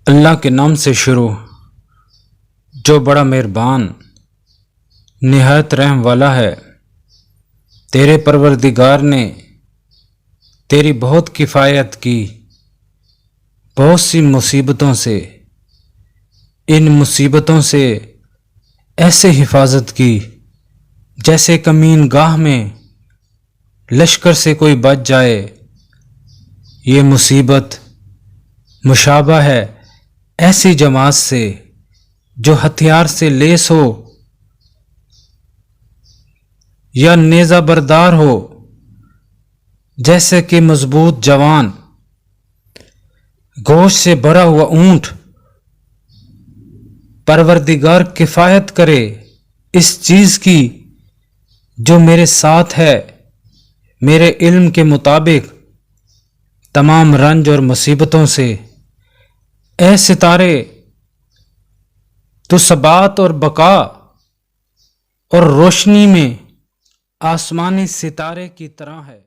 اللہ کے نام سے شروع جو بڑا مہربان نہایت رحم والا ہے۔ تیرے پروردگار نے تیری بہت کفایت کی بہت سی مصیبتوں سے، ان مصیبتوں سے ایسے حفاظت کی جیسے کمین گاہ میں لشکر سے کوئی بچ جائے۔ یہ مصیبت مشابہ ہے ایسی جماعت سے جو ہتھیار سے لیس ہو یا نیزہ بردار ہو، جیسے کہ مضبوط جوان گوشت سے بھرا ہوا اونٹ۔ پروردگار کفایت کرے اس چیز کی جو میرے ساتھ ہے، میرے علم کے مطابق تمام رنج اور مصیبتوں سے۔ اے ستارے، تو ثبات اور بقا اور روشنی میں آسمانی ستارے کی طرح ہے۔